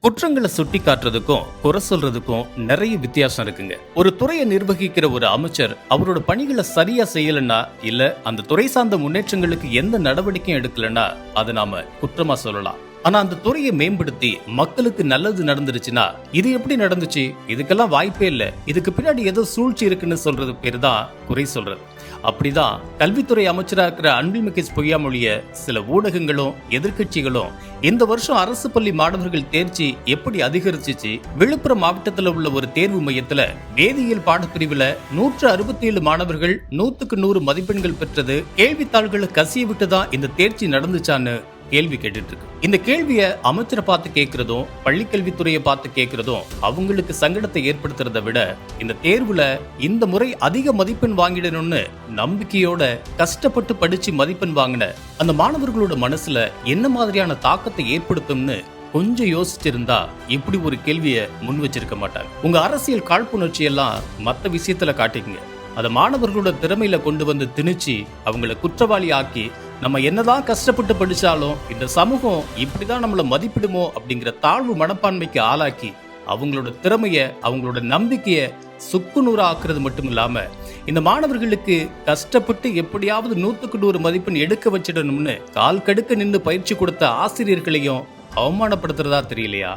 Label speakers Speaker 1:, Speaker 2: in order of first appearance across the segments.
Speaker 1: குற்றங்களை சுட்டி காட்டுறதுக்கும் குறை சொல்றதுக்கும் நிறைய வித்தியாசம் இருக்குங்க. ஒரு துறையை நிர்வகிக்கிற ஒரு அமைச்சர் அவரோட பணிகளை சரியா செய்யலன்னா, இல்ல அந்த துறை சார்ந்த முன்னேற்றங்களுக்கு எந்த நடவடிக்கையும் எடுக்கலன்னா அதை நாம குற்றமா சொல்லலாம். ஆனா அந்த துறையை மேம்படுத்தி மக்களுக்கு நல்லது நடந்துருச்சுன்னா, இது எப்படி நடந்துச்சு, இதுக்கெல்லாம் வாய்ப்பே இல்லை, இதுக்கு பின்னாடி ஏதோ சூழ்ச்சி இருக்குன்னு சொல்றது பேரு தான் குறை சொல்றது. அப்படிதான் கல்வித்துறை அமைச்சரா இருக்கிற அன்பில் மகேஷ் பொய்யாமொழிய சில ஊடகங்களும் எதிர்கட்சிகளும் இந்த வருஷம் அரசு பள்ளி மாணவர்கள் தேர்ச்சி எப்படி அதிகரிச்சிச்சு, விழுப்புரம் மாவட்டத்தில் உள்ள ஒரு தேர்வு மையத்துல வேதியியல் பாடப்பிரிவுல 167 மாணவர்கள் 100க்கு 100 மதிப்பெண்கள் பெற்றது கேள்வித்தாள்களை கசிய விட்டுதான் இந்த தேர்ச்சி நடந்துச்சான்னு கேள்வி கேட்டுட்டு இருக்கு. இந்த கேள்விய அமைச்சரை பார்த்து கேட்கிறதும் பள்ளிக்கல்வித்துறையை பார்த்து கேட்கிறதும் அவங்களுக்கு சங்கடத்தை ஏற்படுத்துறதை விட, இந்த தேர்வுல இந்த முறை அதிக மதிப்பெண் வாங்கிடணும்னு நம்பிக்கையோட கஷ்டப்பட்டு படிச்சு மதிப்பெண் வாங்கின அந்த மாணவர்களோட மனசுல என்ன மாதிரியான தாக்கத்தை ஏற்படுத்தும்னு கொஞ்சம் யோசிச்சிருந்தா இப்படி ஒரு கேள்விய முன் வச்சிருக்க மாட்டாங்க. உங்க அரசியல் காழ்ப்புணர்ச்சி எல்லாம் மற்ற விஷயத்துல காட்டிக்கங்க. அதை மாணவர்களோட திறமையில கொண்டு வந்து திணிச்சு அவங்களை குற்றவாளி ஆக்கி, நம்ம என்னதான் கஷ்டப்பட்டு படிச்சாலும் இந்த சமூகம் இப்படிதான் நம்மளை மதிப்பிடுமோ அப்படிங்கிற தாழ்வு மனப்பான்மைக்கு ஆளாக்கி அவங்களோட திறமைய அவங்களோட நம்பிக்கைய சுக்குநூறா ஆக்குறது மட்டும் இல்லாம, இந்த மாணவர்களுக்கு கஷ்டப்பட்டு எப்படியாவது 100க்கு 100 மதிப்பெண் எடுக்க வச்சிடணும்னு கால் கடுக்க நின்று பயிற்சி கொடுத்த ஆசிரியர்களையும் அவமானப்படுத்துறதா தெரியலையா?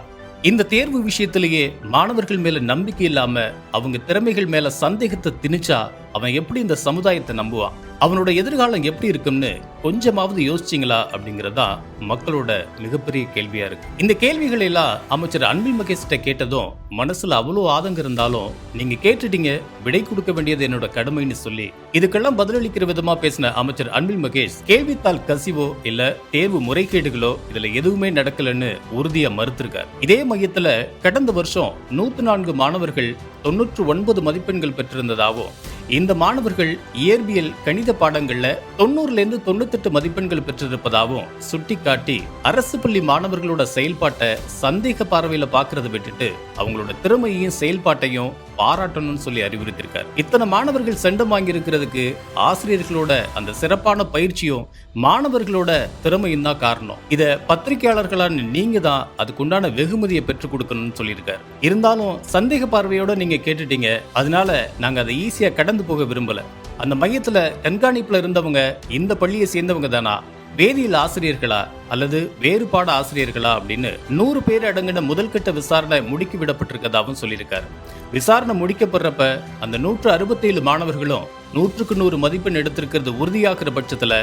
Speaker 1: இந்த தேர்வு விஷயத்திலேயே மாணவர்கள் மேல நம்பிக்கை இல்லாம அவங்க திறமைகள் மேல சந்தேகத்தை திணிச்சா அவன் எப்படி இந்த சமுதாயத்தை நம்புவான்? அவனோட எதிர்காலம் எப்படி இருக்கும்னு கொஞ்சமாவது யோசிச்சிங்களா அப்படிங்கறதா மக்களோட மிகப்பெரிய கேள்வியா இருக்கு. இந்த கேள்விகளை எல்லாம் அமைச்சர் அன்பில் மகேஷ் கேட்டதும் மனசுல அவ்வளவு ஆதங்கம் இருந்தாலும், நீங்க கேட்டுட்டீங்க, விடை கொடுக்க வேண்டியது என்னோட கடமைன்னு சொல்லி இதுக்கெல்லாம் பதிலளிக்கிற விதமா பேசின அமைச்சர் அன்பில் மகேஷ், கேள்வித்தாள் கசிவோ இல்ல தேர்வு முறைகேடுகளோ இதுல எதுவுமே நடக்கலன்னு உறுதியா மறுத்திருக்கார். இதே மையத்துல கடந்த வருஷம் 104 மாணவர்கள் 99 மதிப்பெண்கள் பெற்றிருந்ததாகவும், இந்த மாணவர்கள் இயற்பியல் கணித பாடங்கள்ல 90லேருந்து 98 மதிப்பெண்கள் பெற்றிருப்பதாகவும் சுட்டிக்காட்டி அரசு பள்ளி மாணவர்களோட செயல்பாட்டை சந்தேக பார்வையில பாக்குறதை விட்டுட்டு அவங்களோட திறமையையும் செயல்பாட்டையும் பாராட்டணும்னு சொல்லி அறிவுறுத்திருக்கார். இத்தனை மாணவர்கள் செண்டம் வாங்கி இருக்கிறதுக்கு ஆசிரியர்களோட அந்த சிறப்பான பயிற்சியும் மாணவர்களோட திறமையும் தான் காரணம். இத பத்திரிகையாளர்களான நீங்க தான் அதுக்குண்டான வெகுமதியை பெற்றுக் கொடுக்கணும்னு சொல்லியிருக்காரு. இருந்தாலும் சந்தேக பார்வையோட நீங்க கேட்டுட்டீங்க, அதனால நாங்க அதை ஈஸியா கடந்து போக விரும்பல. அந்த மையத்துல கண்காணிப்புல இருந்தவங்க இந்த பள்ளியை சேர்ந்தவங்க தானா, வேதியியல் ஆசிரியர்களா அல்லது வேறுபாடு ஆசிரியர்களா அப்படின்னு 100 பேர் அடங்கின முதல்கட்ட விசாரணை முடுக்கி விடப்பட்டிருக்கதாகவும் சொல்லியிருக்காரு. விசாரணை முடிக்கப்படுறப்ப அந்த 167 மாணவர்களும் 100க்கு 100 மதிப்பெண் எடுத்திருக்கிறது உறுதியாக்குற பட்சத்துல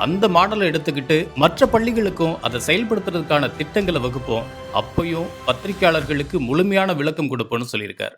Speaker 1: அந்த மாடலை எடுத்துக்கிட்டு மற்ற பள்ளிகளுக்கும் அதை செயல்படுத்துறதுக்கான திட்டங்களை வகுப்போம், அப்பையும் பத்திரிகையாளர்களுக்கு முழுமையான விளக்கம் கொடுப்போம்னு சொல்லியிருக்காரு.